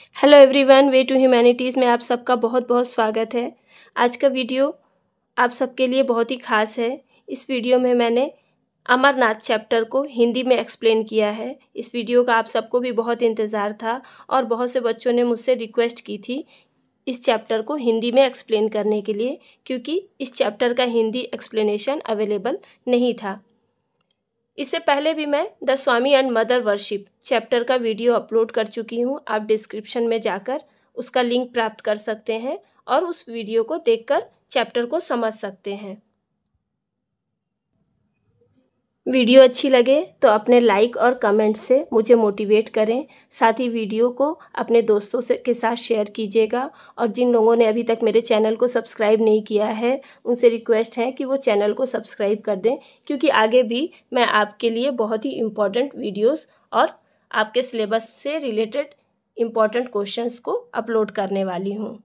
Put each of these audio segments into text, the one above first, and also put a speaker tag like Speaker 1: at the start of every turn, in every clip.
Speaker 1: Hello everyone, way to humanities में आप सबका बहुत बहुत स्वागत है। आज का वीडियो आप सबके लिए बहुत ही ख़ास है। इस वीडियो में मैंने अमरनाथ चैप्टर को हिंदी में एक्सप्लेन किया है। इस वीडियो का आप सबको भी बहुत इंतज़ार था और बहुत से बच्चों ने मुझसे रिक्वेस्ट की थी इस चैप्टर को हिंदी में एक्सप्लेन करने के लिए, क्योंकि इस चैप्टर का हिंदी एक्सप्लेनेशन अवेलेबल नहीं था। इससे पहले भी मैं the Swami and mother worship chapter का वीडियो अपलोड कर चुकी हूँ। आप डिस्क्रिप्शन में जाकर उसका लिंक प्राप्त कर सकते हैं और उस वीडियो को देखकर चैप्टर को समझ सकते हैं। वीडियो अच्छी लगे तो अपने लाइक और कमेंट से मुझे मोटिवेट करें। साथ ही वीडियो को अपने दोस्तों से के साथ शेयर कीजिएगा और जिन लोगों ने अभी तक मेरे चैनल को सब्सक्राइब नहीं किया है उनसे रिक्वेस्ट है कि वो चैनल को सब्सक्राइब कर दें, क्योंकि आगे भी मैं आपके लिए बहुत ही इम्पोर्टेंट वीडियोस और आपके सिलेबस से रिलेटेड इम्पोर्टेंट क्वेश्चंस को अपलोड करने वाली हूँ।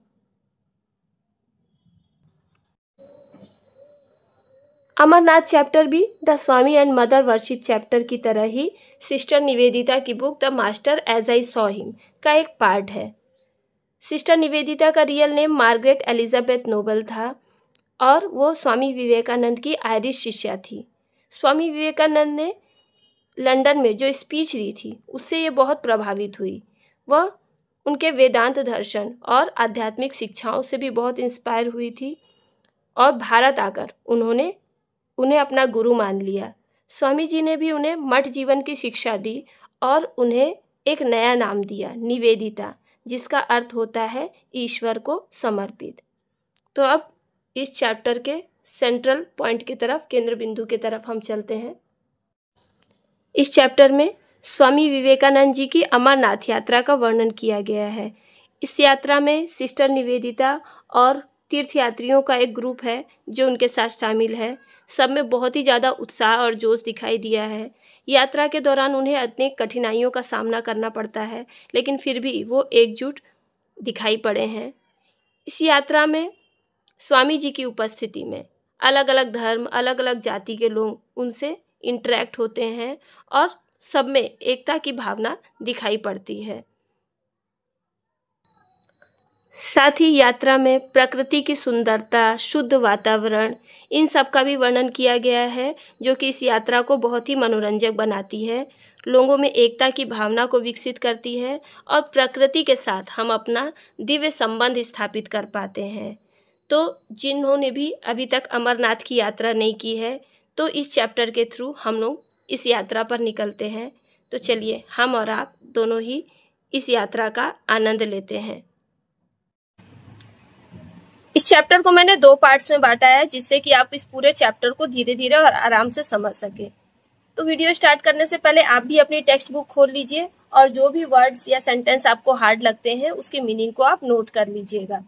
Speaker 1: अमरनाथ चैप्टर भी the Swami and mother worship chapter की तरह ही सिस्टर निवेदिता की book the master as I saw him का एक पार्ट है। सिस्टर निवेदिता का real name Margaret Elizabeth Noble था और वो स्वामी विवेकानंद की आयरिश शिष्या थी। स्वामी विवेकानंद ने लंदन में जो स्पीच दी थी उससे ये बहुत प्रभावित हुई। वह उनके वेदांत दर्शन और आध्यात्मिक शिक्षाओं से भी बहुत इंस्पायर हुई थी और भारत आकर उन्हें अपना गुरु मान लिया। स्वामी जी ने भी उन्हें मठ जीवन की शिक्षा दी और उन्हें एक नया नाम दिया, निवेदिता, जिसका अर्थ होता है ईश्वर को समर्पित। तो अब इस चैप्टर के सेंट्रल पॉइंट की तरफ, केंद्र बिंदु की तरफ हम चलते हैं। इस चैप्टर में स्वामी विवेकानंद जी की अमरनाथ यात्रा का वर्णन किया गया है। इस यात्रा में सिस्टर निवेदिता और तीर्थयात्रियों का एक ग्रुप है जो उनके साथ शामिल है। सब में बहुत ही ज़्यादा उत्साह और जोश दिखाई दिया है। यात्रा के दौरान उन्हें अनेक कठिनाइयों का सामना करना पड़ता है, लेकिन फिर भी वो एकजुट दिखाई पड़े हैं। इस यात्रा में स्वामी जी की उपस्थिति में अलग अलग धर्म, अलग अलग जाति के लोग उनसे इंटरेक्ट होते हैं और सब में एकता की भावना दिखाई पड़ती है। साथ ही यात्रा में प्रकृति की सुंदरता, शुद्ध वातावरण, इन सब का भी वर्णन किया गया है, जो कि इस यात्रा को बहुत ही मनोरंजक बनाती है, लोगों में एकता की भावना को विकसित करती है और प्रकृति के साथ हम अपना दिव्य संबंध स्थापित कर पाते हैं। तो जिन्होंने भी अभी तक अमरनाथ की यात्रा नहीं की है, तो इस चैप्टर के थ्रू हम लोग इस यात्रा पर निकलते हैं। तो चलिए हम और आप दोनों ही इस यात्रा का आनंद लेते हैं। इस चैप्टर को मैंने 2 पार्ट्स में बांटा है, जिससे कि आप इस पूरे चैप्टर को धीरे धीरे और आराम से समझ सके। तो वीडियो स्टार्ट करने से पहले आप भी अपनी टेक्स्ट बुक खोल लीजिए और जो भी वर्ड्स या सेंटेंस आपको हार्ड लगते हैं उसके मीनिंग को आप नोट कर लीजिएगा।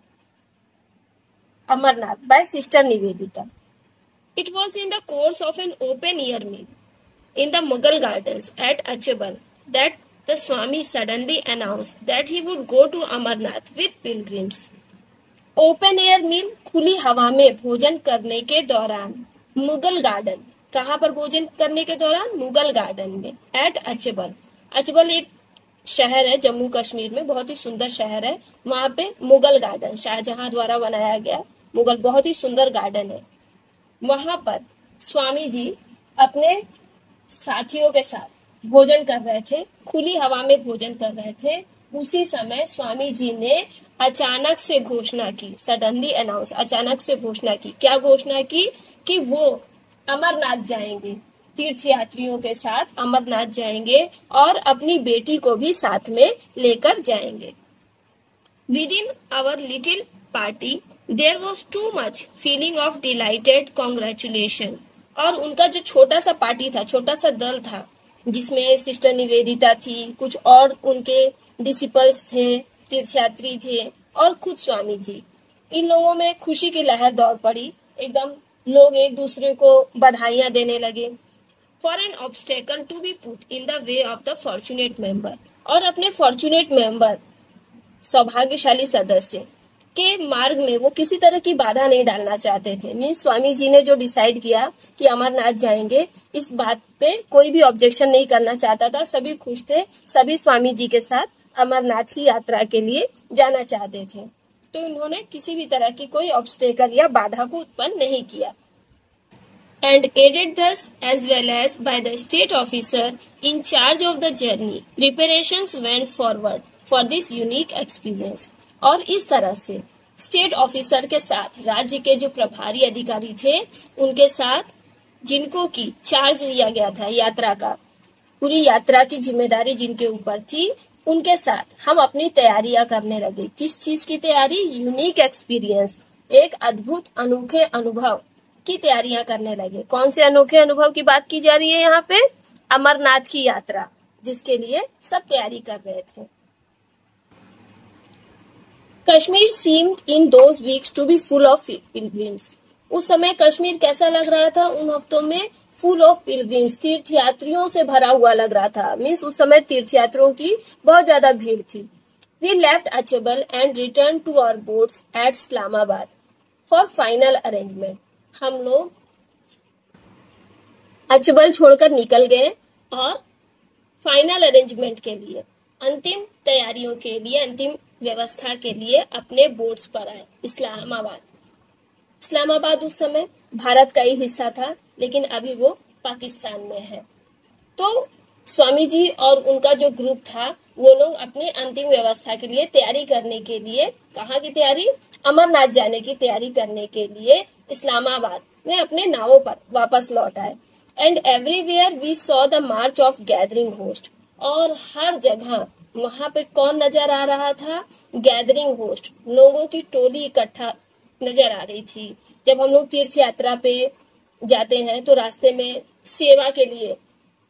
Speaker 1: Amarnath by sister Nivedita. It was in the course of an open air meal in the Mughal gardens at Achebal that the Swami suddenly announced that he would go to Amarnath with pilgrims. Open air meal, खुली हवा में भोजन करने के दौरान, Mughal garden, कहाँ पर भोजन करने के दौरान? मुगल गार्डन में, एट अचेबल। अचेबल एक शहर है जम्मू कश्मीर में, बहुत ही सुंदर शहर है। वहां पे मुगल गार्डन शाहजहां द्वारा बनाया गया मुगल बहुत ही सुंदर गार्डन है। वहां पर स्वामी जी अपने साथियों के साथ भोजन कर रहे थे, खुली हवा में भोजन कर रहे थे। उसी समय स्वामी जी ने अचानक से घोषणा की, सडनली अनाउंस, अचानक से घोषणा की। क्या घोषणा की? कि वो अमरनाथ जाएंगे, तीर्थयात्रियों के साथ अमरनाथ जाएंगे और अपनी बेटी को भी साथ में लेकर जाएंगे। Within our little party there was too much feeling of delighted congratulation. और उनका जो छोटा सा पार्टी था, छोटा सा दल था, जिसमें सिस्टर निवेदिता थी, कुछ और उनके डिसिपल्स थे, तीर्थयात्री थे और खुद स्वामी जी, इन लोगों में खुशी की लहर दौड़ पड़ी। एकदम लोग एक दूसरे को बधाइयां देने लगे। For an obstacle to be put in the way of the fortunate member. और अपने फॉर्चुनेट मेंबर, सौभाग्यशाली सदस्य के मार्ग में वो किसी तरह की बाधा नहीं डालना चाहते थे। मीन्स स्वामी जी ने जो डिसाइड किया कि अमरनाथ जाएंगे, इस बात पे कोई भी ऑब्जेक्शन नहीं करना चाहता था। सभी खुश थे, सभी स्वामी जी के साथ अमरनाथ की यात्रा के लिए जाना चाहते थे। तो उन्होंने किसी भी तरह की कोई ऑब्स्टेकल या बाधा को उत्पन्न नहीं किया। And aided thus as well as by the state officer in charge of the journey, preparations went forward for this unique experience। और इस तरह से स्टेट ऑफिसर के साथ राज्य के जो प्रभारी अधिकारी थे उनके साथ, जिनको की चार्ज दिया गया था यात्रा का, पूरी यात्रा की जिम्मेदारी जिनके ऊपर थी, उनके साथ हम अपनी तैयारियां करने लगे। किस चीज की तैयारी? यूनिक एक्सपीरियंस, एक अद्भुत अनोखे अनुभव की तैयारियां करने लगे। कौन से अनोखे अनुभव की बात की जा रही है यहाँ पे? अमरनाथ की यात्रा, जिसके लिए सब तैयारी कर रहे थे। Kashmir seemed in those weeks to be full of pilgrims। उस समय कश्मीर कैसा लग रहा था? उन हफ्तों में फुल ऑफ पिलग्रिम्स, तीर्थयात्रियों से भरा हुआ लग रहा था। मीन्स उस समय तीर्थयात्रियों की बहुत ज्यादा भीड़ थी। We left Achabal and return to our boats at Islamabad for final arrangement. हम लोग अचेबल छोड़कर निकल गए और फाइनल अरेंजमेंट के लिए, अंतिम तैयारियों के लिए, अंतिम व्यवस्था के लिए अपने बोट्स पर आए इस्लामाबाद। इस्लामाबाद उस समय भारत का ही हिस्सा था, लेकिन अभी वो पाकिस्तान में है। तो स्वामी जी और उनका जो ग्रुप था, वो लोग अपने अंतिम व्यवस्था के लिए तैयारी करने के लिए, कहाँ की तैयारी? अमरनाथ जाने की तैयारी करने के लिए इस्लामाबाद में अपने नावों पर वापस लौट आए। And everywhere we saw the march of gathering host. और हर जगह वहां पे कौन नजर आ रहा था? गैदरिंग होस्ट, लोगों की टोली इकट्ठा नजर आ रही थी। जब हम लोग तीर्थ यात्रा पे जाते हैं तो रास्ते में सेवा के लिए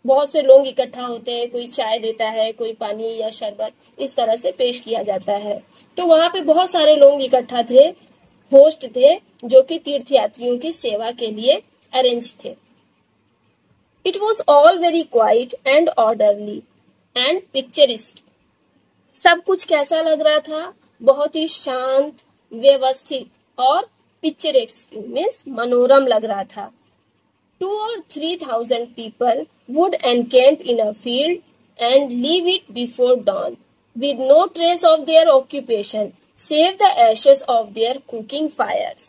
Speaker 1: बहुत से लोग इकट्ठा होते हैं, कोई चाय देता है, कोई पानी या शरबत, इस तरह से पेश किया जाता है। तो वहां पे बहुत सारे लोग इकट्ठा थे, होस्ट थे, जो कि तीर्थयात्रियों की सेवा के लिए अरेंज थे। It was all very quiet and orderly and picturesque. सब कुछ कैसा लग रहा था? बहुत ही शांत, व्यवस्थित और पिक्चरिस्क मीन्स मनोरम लग रहा था। 2 or 3,000 people would encamp in a field and leave it before dawn, with no trace of their occupation, save the ashes of their cooking fires।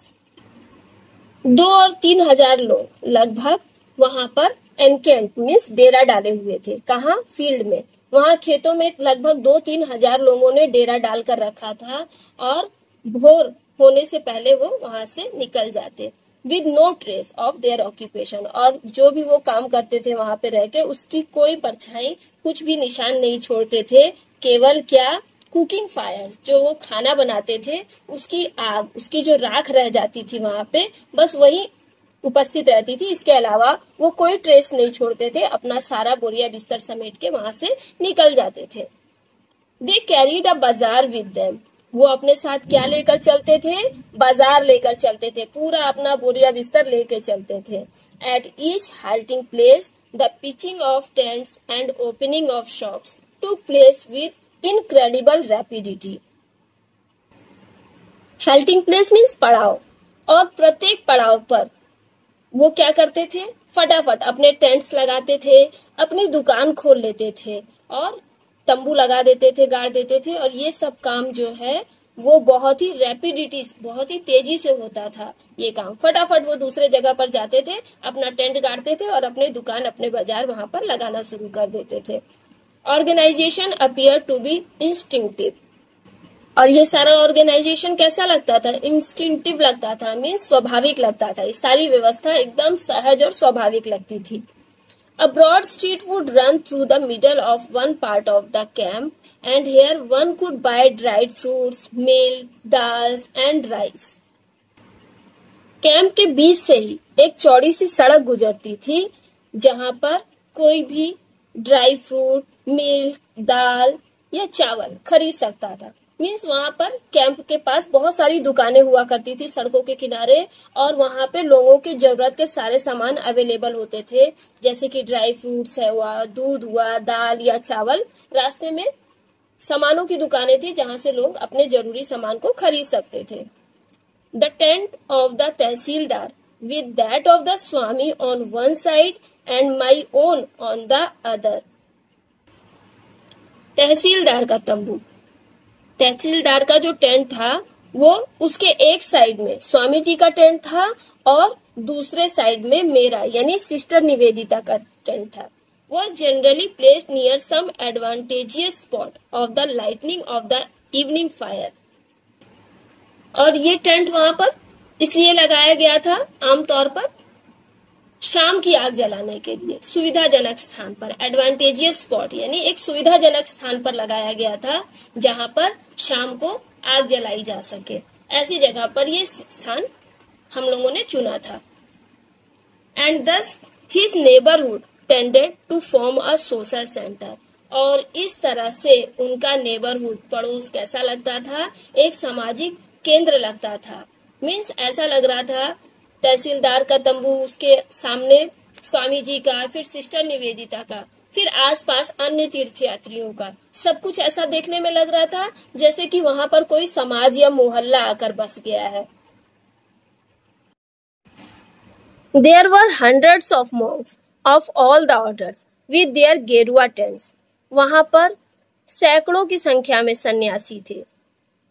Speaker 1: 2 और 3,000 लोग लगभग वहां पर एनकैम्प मीन्स डेरा डाले हुए थे। कहाँ? फील्ड में। वहां खेतों में लगभग 2-3 हजार लोगों ने डेरा डालकर रखा था और भोर होने से पहले वो वहां से निकल जाते। With no trace of their occupation, और जो भी वो काम करते थे वहां पे रह के, उसकी कोई परछाई, कुछ भी निशान नहीं छोड़ते थे। केवल क्या? कुकिंग फायर, जो वो खाना बनाते थे उसकी आग, उसकी जो राख रह जाती थी वहां पे, बस वही उपस्थित रहती थी। इसके अलावा वो कोई ट्रेस नहीं छोड़ते थे। अपना सारा बोरिया बिस्तर समेट के वहां से निकल जाते थे। दे कैरीड अ बाजार विद देम। वो अपने साथ क्या लेकर चलते थे? बाजार लेकर चलते थे। पूरा अपना बोरिया बिस्तर लेकर चलते थे। At each halting place the pitching of tents and opening of shops took place with incredible rapidity. Halting place means पड़ाव, और प्रत्येक पड़ाव पर वो क्या करते थे? फटाफट अपने टेंट्स लगाते थे, अपनी दुकान खोल लेते थे और तंबू लगा देते थे, गाड़ देते थे। और ये सब काम जो है वो बहुत ही रैपिडिटी, बहुत ही तेजी से होता था। ये काम फटाफट वो दूसरे जगह पर जाते थे, अपना टेंट गाड़ते थे और अपने दुकान, अपने बाजार वहां पर लगाना शुरू कर देते थे। Organisation appear to be instinctive. और ये सारा ऑर्गेनाइजेशन कैसा लगता था? इंस्टिंक्टिव लगता था, मीन्स स्वाभाविक लगता था। ये सारी व्यवस्था एकदम सहज और स्वाभाविक लगती थी। A broad street would run through the middle of one part of the camp, and here one could buy dried fruits, milk, dals and rice। Camp के बीच से ही एक चौड़ी सी सड़क गुजरती थी, जहां पर कोई भी ड्राई फ्रूट, मिल्क, दाल या चावल खरीद सकता था। मीन्स वहां पर कैंप के पास बहुत सारी दुकानें हुआ करती थी सड़कों के किनारे, और वहां पे लोगों की जरूरत के सारे सामान अवेलेबल होते थे, जैसे कि ड्राई फ्रूट्स है हुआ, दूध हुआ, दाल या चावल। रास्ते में सामानों की दुकानें थी जहां से लोग अपने जरूरी सामान को खरीद सकते थे। The tent of the tahsildar with that of the Swami on one side and my own on the other. Tahsildar का तंबू, तहसीलदार का जो टेंट था वो उसके एक साइड में स्वामी जी का टेंट था और दूसरे साइड में मेरा यानी सिस्टर निवेदिता का टेंट था। Was generally placed near some advantageous spot of the lightning of the evening fire। और ये टेंट वहां पर इसलिए लगाया गया था आमतौर पर शाम की आग जलाने के लिए, सुविधाजनक स्थान पर, एडवांटेजियस स्पॉट यानी एक सुविधाजनक स्थान पर लगाया गया था जहां पर शाम को आग जलाई जा सके। ऐसी जगह पर यह स्थान हम लोगों ने चुना था। And thus his neighbourhood tended to form a social centre. और इस तरह से उनका नेबरहुड, पड़ोस कैसा लगता था, एक सामाजिक केंद्र लगता था। मीन्स ऐसा लग रहा था तहसीलदार का तंबू, उसके सामने स्वामी जी का, फिर सिस्टर निवेदिता का, फिर आसपास अन्य तीर्थयात्रियों का, सब कुछ ऐसा देखने में लग रहा था जैसे कि वहां पर कोई समाज या मोहल्ला आकर बस गया है। There were hundreds of monks of all the orders with their गेरुआ टेंट्स। वहां पर सैकड़ों की संख्या में सन्यासी थे।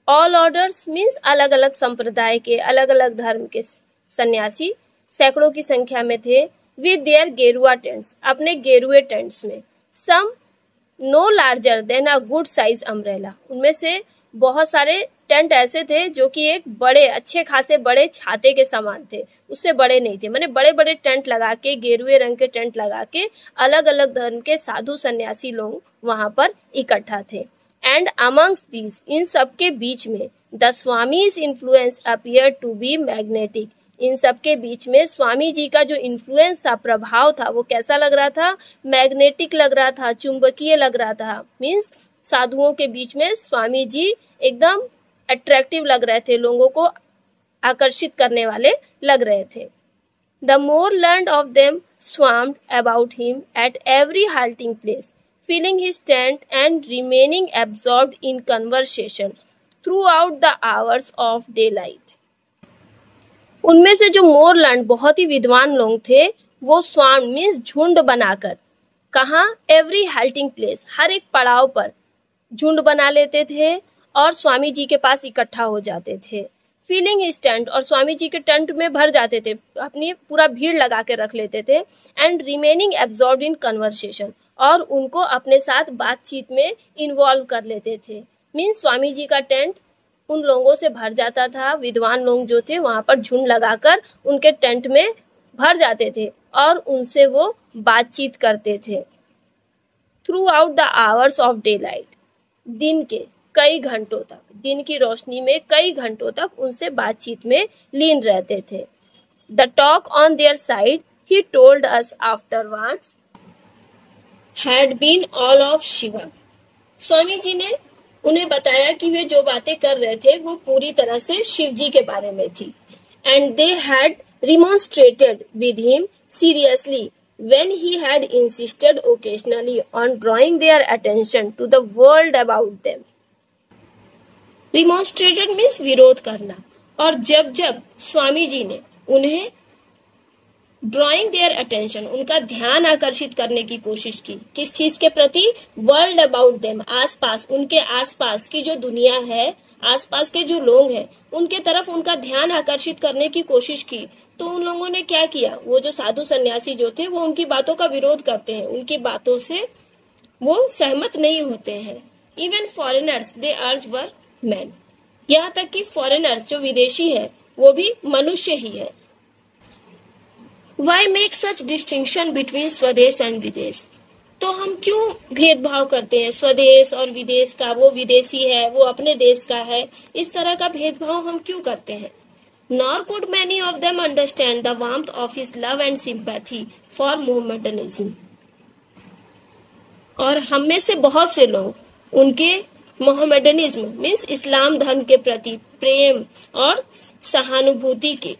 Speaker 1: ऑल ऑर्डर्स मीन्स अलग अलग संप्रदाय के, अलग अलग धर्म के सन्यासी सैकड़ों की संख्या में थे। विद देयर गेरुआ टेंट्स, अपने गेरुए टेंट्स में। Some no larger than a good size umbrella, उनमें से बहुत सारे टेंट ऐसे थे जो कि एक बड़े, अच्छे खासे बड़े छाते के समान थे, उससे बड़े नहीं थे। माने बड़े बड़े टेंट लगा के, गेरुए रंग के टेंट लगा के अलग अलग धर्म के साधु सन्यासी लोग वहां पर इकट्ठा थे। एंड अमंग्स दीज, इन सब के बीच में, the Swami's influence appear to be magnetic. इन सब के बीच में स्वामी जी का जो इन्फ्लुएंस था, प्रभाव था, वो कैसा लग रहा था, मैग्नेटिक लग रहा था, चुंबकीय लग रहा था। मीन्स साधुओं के बीच में स्वामी जी एकदम अट्रैक्टिव लग रहे थे, लोगों को आकर्षित करने वाले लग रहे थे। The more learned of them swarmed about him at every halting place, filling his tent and remaining absorbed in conversation throughout the hours of daylight। उनमें से जो मोर लर्न, बहुत ही विद्वान लोग थे, वो स्वाम मीन्स झुंड बनाकर, कहाँ, एवरी हाल्टिंग प्लेस, हर एक पड़ाव पर झुंड बना लेते थे और स्वामी जी के पास इकट्ठा हो जाते थे। फीलिंग हिज टेंट, और स्वामी जी के टेंट में भर जाते थे, अपनी पूरा भीड़ लगा के रख लेते थे। And remaining absorbed in conversation, और उनको अपने साथ बातचीत में इन्वॉल्व कर लेते थे। मीन्स स्वामी जी का टेंट उन लोगों से भर जाता था, विद्वान लोग जो थे वहां पर झुंड लगाकर उनके टेंट में भर जाते थे और उनसे वो बातचीत करते थे। Through out the hours of day light, दिन के कई घंटों तक, दिन की रोशनी में कई घंटों तक उनसे बातचीत में लीन रहते थे। The talk on their side, he told us afterwards, had been all of Shiva. Swami ji ने उन्हें बताया कि वे जो बातें कर रहे थे वो पूरी तरह से शिव जी के बारे में थी। And they had remonstrated with him seriously when he had insisted occasionally on drawing their attention to the world about them। Remonstrated means विरोध करना। और जब जब स्वामी जी ने उन्हें ड्रॉइंग देयर अटेंशन, उनका ध्यान आकर्षित करने की कोशिश की, किस चीज के प्रति, वर्ल्ड अबाउट देम, आसपास, उनके आसपास की जो दुनिया है, आसपास के जो लोग हैं, उनके तरफ उनका ध्यान आकर्षित करने की कोशिश की, तो उन लोगों ने क्या किया, वो जो साधु सन्यासी जो थे वो उनकी बातों का विरोध करते हैं, उनकी बातों से वो सहमत नहीं होते हैं। इवन फॉरेनर्स दे अर्ज वर मैन, यहाँ तक कि फॉरेनर्स जो विदेशी है वो भी मनुष्य ही है। Why make such distinction between स्वदेश एंड विदेश? तो हम क्यों भेदभाव करते हैं स्वदेश और विदेश का, वो विदेशी है, वो अपने देश का है, इस तरह का भेदभाव हम क्यों करते हैं? Nor could many of them understand the warmth of his love and sympathy for Mohammedanism। और हम में से बहुत से लोग उनके मोहम्मडनिज्म मीन्स इस्लाम धर्म के प्रति प्रेम और सहानुभूति के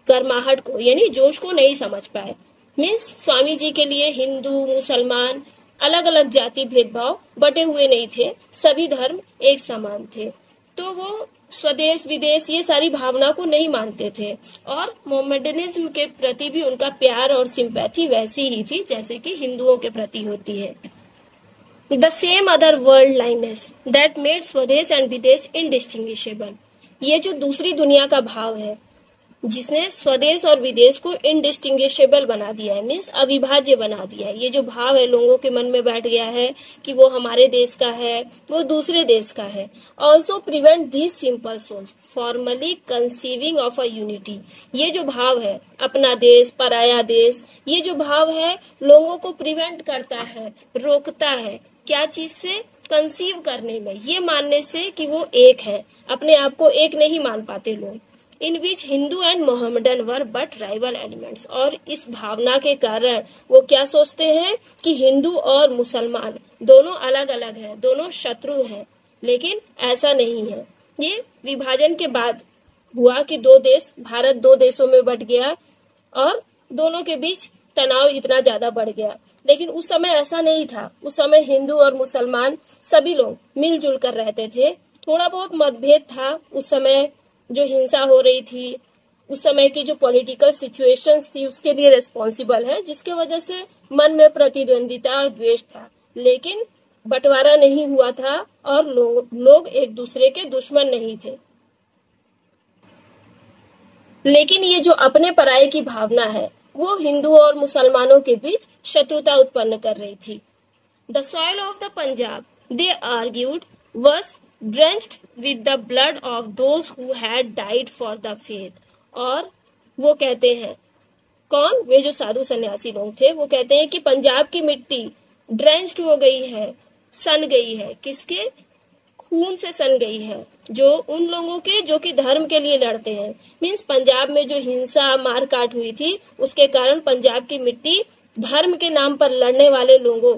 Speaker 1: गर्माहट को यानी जोश को नहीं समझ पाए। मीन्स स्वामी जी के लिए हिंदू मुसलमान अलग अलग जाति भेदभाव बटे हुए नहीं थे, सभी धर्म एक समान थे। तो वो स्वदेश विदेश ये सारी भावना को नहीं मानते थे और मोहम्मडनिज्म के प्रति भी उनका प्यार और सिंपैथी वैसी ही थी जैसे कि हिंदुओं के प्रति होती है। The same other worldliness that made swadesh and videsh indistinguishable. ये जो दूसरी दुनिया का भाव है जिसने स्वदेश और विदेश को इनडिस्टिंग्विशेबल बना दिया है, मीन्स अविभाज्य बना दिया है। ये जो भाव है लोगों के मन में बैठ गया है कि वो हमारे देश का है, वो दूसरे देश का है। Also prevent this simple souls formally conceiving of a unity. ये जो भाव है अपना देश पराया देश, ये जो भाव है लोगों को प्रिवेंट करता है, रोकता है क्या चीज से, कंसीव करने में, ये मानने से कि वो एक है। अपने आप को एक नहीं मान पाते लोग। In which Hindu and Mohammedan were but rival elements. और इस भावना के कारण वो क्या सोचते हैं कि हिंदू और मुसलमान दोनों अलग अलग हैं, दोनों शत्रु हैं। लेकिन ऐसा नहीं है। ये विभाजन के बाद हुआ कि दो देश, भारत दो देशों में बट गया और दोनों के बीच तनाव इतना ज्यादा बढ़ गया। लेकिन उस समय ऐसा नहीं था। उस समय हिंदू और मुसलमान सभी लोग मिलजुल कर रहते थे। थोड़ा बहुत मतभेद था उस समय, जो हिंसा हो रही थी, उस समय की जो पॉलिटिकल सिचुएशंस थी उसके लिए रिस्पॉन्सिबल है, जिसके वजह से मन में प्रतिद्वंदिता और द्वेष था। लेकिन बंटवारा नहीं हुआ था और लोग एक दूसरे के दुश्मन नहीं थे। लेकिन ये जो अपने पराये की भावना है वो हिंदू और मुसलमानों के बीच शत्रुता उत्पन्न कर रही थी। The soil of the Punjab, they argued, was drenched with the blood of those who had died for the faith। और वो कहते हैं, कौन, वे जो साधु सन्यासी लोग थे, वो कहते हैं कि पंजाब की मिट्टी ड्रेंच्ड हो गई है, सन गई है, किसके खून से सन गई है, जो उन लोगों के जो कि धर्म के लिए लड़ते हैं। मीन्स पंजाब में जो हिंसा मारकाट हुई थी उसके कारण पंजाब की मिट्टी धर्म के नाम पर लड़ने वाले लोगों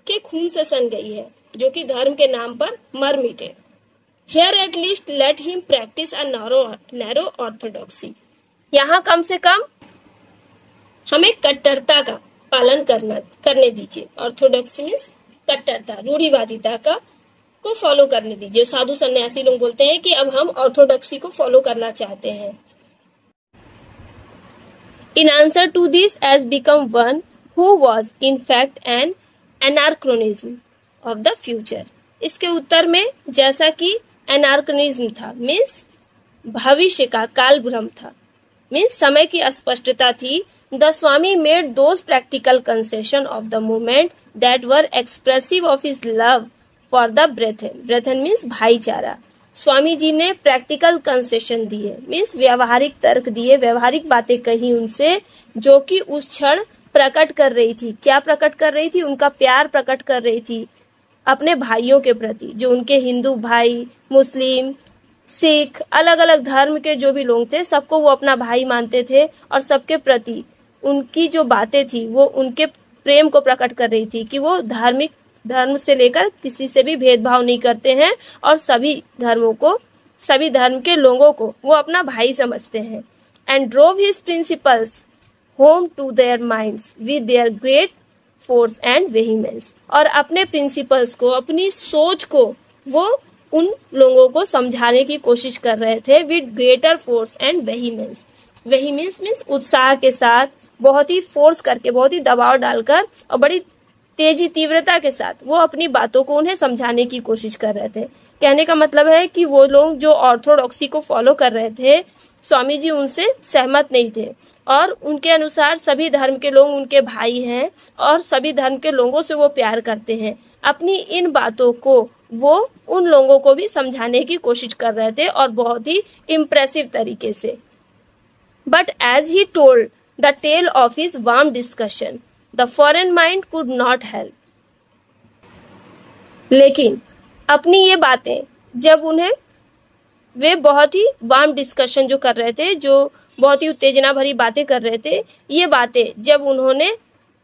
Speaker 1: के खून से सन गई है, जो कि धर्म के नाम पर मर मिटे। Here at least let him practice a narrow orthodoxy। यहाँ कम से कम हमें कट्टरता का पालन करने दीजिए। ऑर्थोडॉक्सी मीन्स कट्टरता, रूढ़िवादिता को फॉलो करने दीजिए। साधु सन्यासी लोग बोलते हैं कि अब हम ऑर्थोडॉक्सी को फॉलो करना चाहते हैं। In answer to this has become one who was in fact an anachronism of the future। इसके उत्तर में जैसा कि एनार्कनिज्म था, मीन्स भविष्य का काल भ्रम था, मीन्स समय की अस्पष्टता थी। The Swami made those practical concession of the moment that were expressive of his love for the brethren. Brethren means भाईचारा। स्वामी जी ने प्रैक्टिकल कंसेशन दिए, मीन्स व्यवहारिक तर्क दिए, व्यवहारिक बातें कही उनसे, जो कि उस क्षण प्रकट कर रही थी। क्या प्रकट कर रही थी? उनका प्यार प्रकट कर रही थी अपने भाइयों के प्रति, जो उनके हिंदू भाई, मुस्लिम, सिख, अलग अलग धर्म के जो भी लोग थे, सबको वो अपना भाई मानते थे और सबके प्रति उनकी जो बातें थी वो उनके प्रेम को प्रकट कर रही थी कि वो धार्मिक धर्म से लेकर किसी से भी भेदभाव नहीं करते हैं और सभी धर्मों को, सभी धर्म के लोगों को वो अपना भाई समझते हैं। And drove his principles home to their minds with their great force and vehemence. और अपने प्रिंसिपल्स को, अपनी सोच को वो उन लोगों को समझाने की कोशिश कर रहे थे with greater force and vehemence. Vehemence means उत्साह के साथ, बहुत ही फोर्स करके, बहुत ही दबाव डालकर और बड़ी तेजी तीव्रता के साथ वो अपनी बातों को उन्हें समझाने की कोशिश कर रहे थे। कहने का मतलब है कि वो लोग जो ऑर्थोडॉक्सी को फॉलो कर रहे थे, स्वामी जी उनसे सहमत नहीं थे और उनके अनुसार सभी धर्म के लोग उनके भाई हैं और सभी धर्म के लोगों से वो प्यार करते हैं। अपनी इन बातों को वो उन लोगों को भी समझाने की कोशिश कर रहे थे और बहुत ही इम्प्रेसिव तरीके से। But as he told the tale of his warm discussion the foreign mind could not help. लेकिन अपनी ये बातें जब उन्हें, वे बहुत ही वार्म डिस्कशन जो कर रहे थे, जो बहुत ही उत्तेजना भरी बातें कर रहे थे, ये बातें जब उन्होंने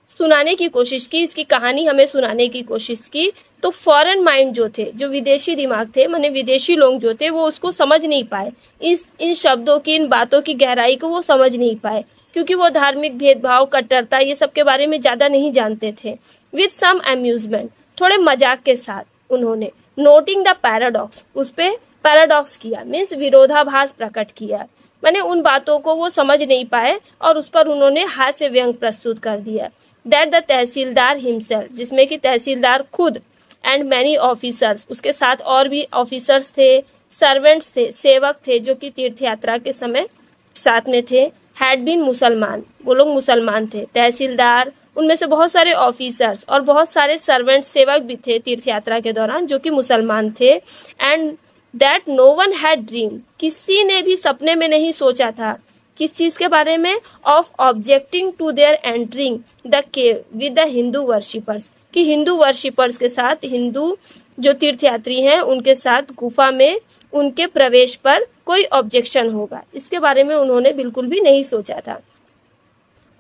Speaker 1: सुनाने की कोशिश की, इसकी कहानी हमें सुनाने की कोशिश की, तो फॉरेन माइंड जो थे, जो विदेशी दिमाग थे, माने विदेशी लोग जो थे, वो उसको समझ नहीं पाए। इन शब्दों की, इन बातों की गहराई को वो समझ नहीं पाए, क्योंकि वो धार्मिक भेदभाव, कट्टरता, ये सब के बारे में ज़्यादा नहीं जानते थे। विथ सम अम्यूजमेंट, थोड़े मजाक के साथ उन्होंने नोटिंग द पैराडॉक्स, उस पर पैराडॉक्स किया, मीन्स विरोधाभास प्रकट किया। मैंने उन बातों को वो समझ नहीं पाए और उस पर उन्होंने हास्य व्यंग प्रस्तुत कर दिया। दैट द तहसीलदार हिमसेल्फ, जिसमें कि तहसीलदार खुद एंड मैनी ऑफिसर्स, उसके साथ और भी ऑफिसर्स थे, सर्वेंट्स थे, सेवक थे जो कि तीर्थ यात्रा के समय साथ में थे, हैड बीन मुसलमान, वो लोग मुसलमान थे। तहसीलदार, उनमें से बहुत सारे ऑफिसर्स और बहुत सारे सर्वेंट सेवक भी थे तीर्थ यात्रा के दौरान जो कि मुसलमान थे। And that no one had dream, किसी ने भी सपने में नहीं सोचा था, किस चीज के बारे में, of objecting to their entering the cave with the Hindu worshippers, कि हिंदू वर्शिपर्स के साथ, हिंदू जो तीर्थयात्री हैं उनके साथ गुफा में उनके प्रवेश पर कोई ऑब्जेक्शन होगा, इसके बारे में उन्होंने बिल्कुल भी नहीं सोचा था।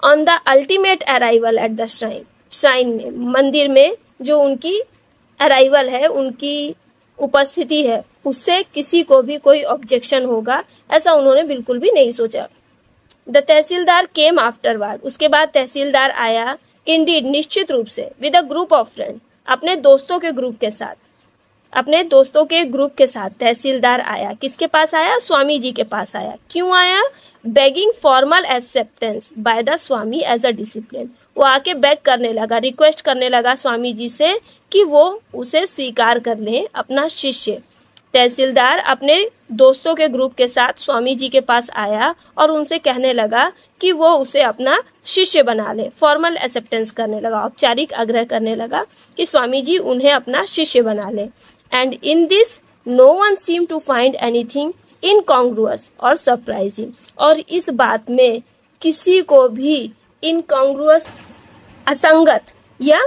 Speaker 1: On the ultimate arrival at the shrine, shrine में, मंदिर में जो उनकी अराइवल है, उनकी उपस्थिति है, उससे किसी को भी कोई ऑब्जेक्शन होगा ऐसा उन्होंने बिल्कुल भी नहीं सोचा। द तहसीलदार केम आफ्टरवर्ड, उसके बाद तहसीलदार आया, इंडीड, निश्चित रूप से, with a group of friend, अपने दोस्तों के ग्रुप के साथ, अपने दोस्तों के ग्रुप के साथ तहसीलदार आया। किसके पास आया? स्वामी जी के पास आया। क्यों आया? Begging formal acceptance by the Swami as a discipline, वो आके बेग करने लगा, रिक्वेस्ट करने लगा स्वामी जी से कि वो उसे स्वीकार कर लें अपना शिष्य। तहसीलदार अपने दोस्तों के ग्रुप के साथ स्वामी जी के पास आया और उनसे कहने लगा कि वो उसे अपना शिष्य बना ले, फॉर्मल एक्सेप्टेंस करने लगा, औपचारिक आग्रह करने लगा कि स्वामी जी उन्हें अपना शिष्य बना ले। And in this no one seem to find anything incongruous or surprising, और इस बात में किसी को भी इनकॉन्ग्रुअस, असंगत या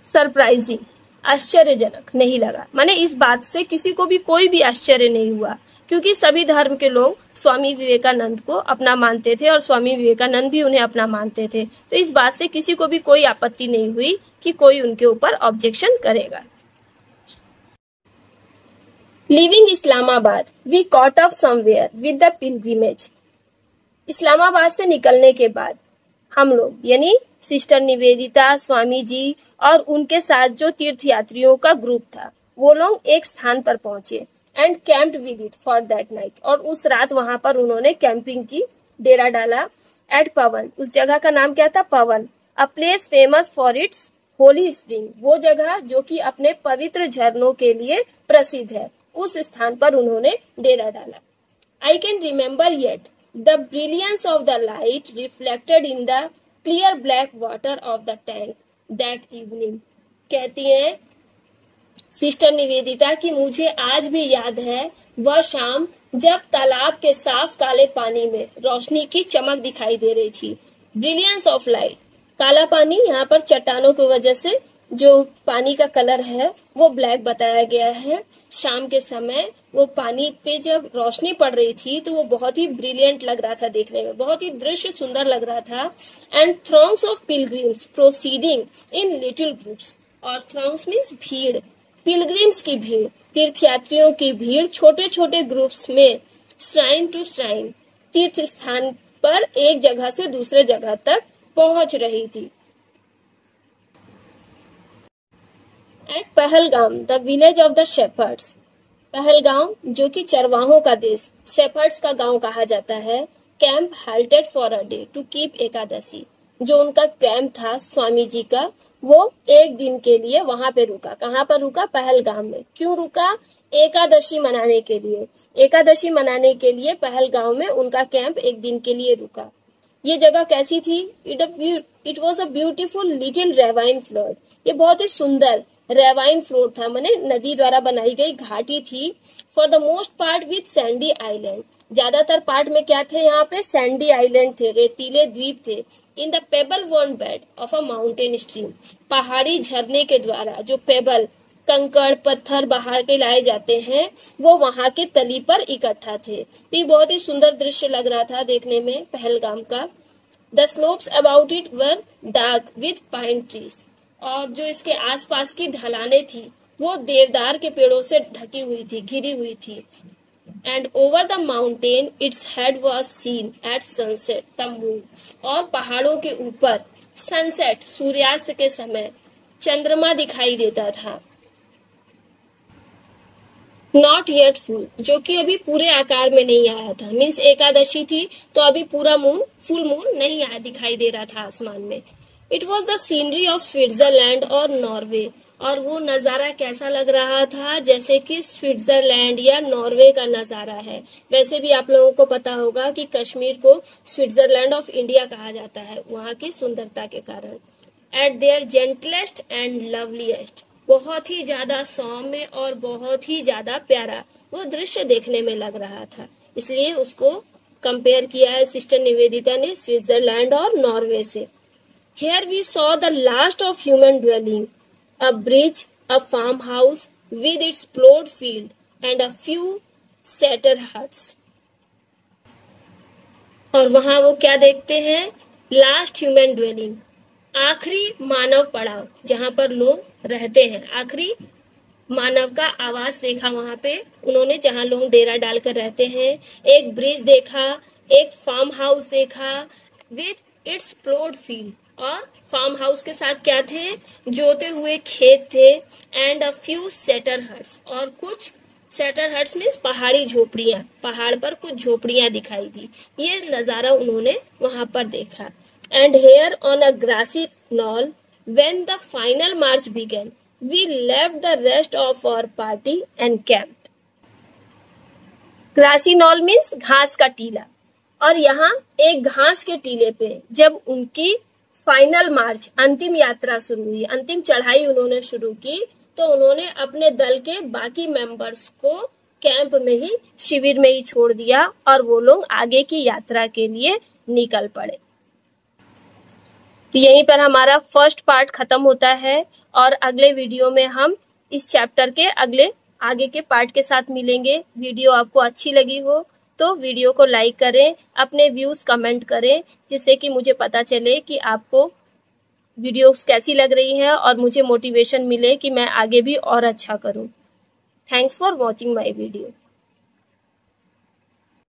Speaker 1: सरप्राइजिंग, आश्चर्यजनक नहीं लगा। माने इस बात से किसी को भी कोई भी आश्चर्य नहीं हुआ, क्योंकि सभी धर्म के लोग स्वामी विवेकानंद को अपना मानते थे और स्वामी विवेकानंद भी उन्हें अपना मानते थे। तो इस बात से किसी को भी कोई आपत्ति नहीं हुई कि कोई उनके ऊपर ऑब्जेक्शन करेगा। Living Islamabad, we caught up somewhere with the pilgrimage, Islamabad से निकलने के बाद हम लोग यानी सिस्टर निवेदिता, स्वामी जी और उनके साथ जो तीर्थयात्रियों का ग्रुप था, वो लोग एक स्थान पर पहुंचे and camped with it for that night, और उस रात वहां पर उन्होंने कैंपिंग की, डेरा डाला। एट पवन, उस जगह का नाम क्या था? Pawan, a place famous for its holy spring, वो जगह जो कि अपने पवित्र झरनों के लिए प्रसिद्ध है, उस स्थान पर उन्होंने डेरा डाला। I can remember yet the brilliance of the light reflected in the clear black water of the tank that evening, कहती हैं सिस्टर निवेदिता कि मुझे आज भी याद है वह शाम जब तालाब के साफ काले पानी में रोशनी की चमक दिखाई दे रही थी। ब्रिलियंस ऑफ लाइट, काला पानी, यहाँ पर चट्टानों की वजह से जो पानी का कलर है वो ब्लैक बताया गया है। शाम के समय वो पानी पे जब रोशनी पड़ रही थी तो वो बहुत ही ब्रिलियंट लग रहा था देखने में, बहुत ही दृश्य सुंदर लग रहा था। And throngs of pilgrims proceeding in little groups, और थ्रोंग्स मीन्स भीड़, पिलग्रिम्स की भीड़, तीर्थयात्रियों की भीड़ छोटे छोटे ग्रुप्स में श्राइन टू श्राइन, तीर्थ स्थान पर एक जगह से दूसरे जगह तक पहुंच रही थी। At Pahalgam, the village of the shepherds, Pahalgam जो कि चरवाहों का देश, शेपर्ड्स का गांव कहा जाता है। Camp halted for a day to keep Ekadashi, जो उनका कैंप था स्वामी जी का, वो एक दिन के लिए वहां पे रुका। कहाँ पर रुका? पहलगाम में। क्यों रुका? एकादशी मनाने के लिए। एकादशी मनाने के लिए पहलगाम में उनका कैंप एक दिन के लिए रुका। ये जगह कैसी थी? It was a beautiful little ravine flowed, ये बहुत ही सुंदर रेवाइन फ्लोड था, माने नदी द्वारा बनाई गई घाटी थी। For the most part with Sandy island, ज्यादातर पार्ट में क्या थे? यहाँ पे सैंडी आइलैंड थे, रेतीले द्वीप थे। In the pebble worn bed of a mountain stream, पहाड़ी झरने के द्वारा जो पेबल, कंकड़, पत्थर बाहर के लाए जाते हैं वो वहां के तली पर इकट्ठा थे। ये बहुत ही सुंदर दृश्य लग रहा था देखने में पहलगाम का। The slopes about it were dark with pine trees, और जो इसके आसपास की ढलानें थी वो देवदार के पेड़ों से ढकी हुई थी, घिरी हुई थी। And over the mountain its head was seen at sunset the moon, और पहाड़ों के ऊपर सनसेट, सूर्यास्त के समय चंद्रमा दिखाई देता था। नॉट येट फुल, जो कि अभी पूरे आकार में नहीं आया था, मीन्स एकादशी थी तो अभी पूरा मून, फुल मून नहीं आया, दिखाई दे रहा था आसमान में। It was the scenery of Switzerland और नॉर्वे, और वो नज़ारा कैसा लग रहा था, जैसे कि स्विट्ज़रलैंड या नॉर्वे का नज़ारा है। वैसे भी आप लोगों को पता होगा कि कश्मीर को स्विट्ज़रलैंड ऑफ इंडिया कहा जाता है वहाँ की सुंदरता के कारण। Eight there gentlest and loveliest, बहुत ही ज़्यादा सौम्य और बहुत ही ज़्यादा प्यारा वो दृश्य देखने में लग रहा था, इसलिए उसको कंपेयर किया है सिस्टर निवेदिता ने स्विट्ज़रलैंड और नॉर्वे से। Here we saw the last of human dwelling, a bridge, a farmhouse with its plowed field and a few shattered huts. और वहाँ वो क्या देखते हैं? लास्ट ह्यूमन ड्वेलिंग, आखिरी मानव पड़ाव जहाँ पर लोग रहते हैं, आखिरी मानव का आवास देखा वहाँ पे उन्होंने, जहाँ लोग डेरा डालकर रहते हैं। एक ब्रिज देखा, एक फार्म हाउस देखा विथ इट्स प्लॉड फील्ड, और फार्म हाउस के साथ क्या थे? जोते हुए खेत थे। And a few setter huts, और कुछ सेटर हट्स मीन्स पहाड़ी झोपड़ियाँ, पहाड़ पर कुछ झोपड़ियाँ दिखाई दी। ये नज़ारा उन्होंने वहाँ पर देखा। And here on a grassy knoll when the final march began we left the rest of our party and camped. Grassy knoll means घास का टीला, और यहाँ एक घास के टीले पे जब उनकी फाइनल मार्च, अंतिम यात्रा शुरू हुई, अंतिम चढ़ाई उन्होंने शुरू की, तो उन्होंने अपने दल के बाकी मेंबर्स को कैंप में ही, शिविर में ही छोड़ दिया और वो लोग आगे की यात्रा के लिए निकल पड़े। तो यहीं पर हमारा फर्स्ट पार्ट खत्म होता है, और अगले वीडियो में हम इस चैप्टर के आगे के पार्ट के साथ मिलेंगे। वीडियो आपको अच्छी लगी हो तो वीडियो को लाइक करें, अपने व्यूज़ कमेंट करें, जिससे कि मुझे पता चले कि आपको वीडियोस कैसी लग रही हैं और मुझे मोटिवेशन मिले कि मैं आगे भी और अच्छा करूं। Thanks for watching my video.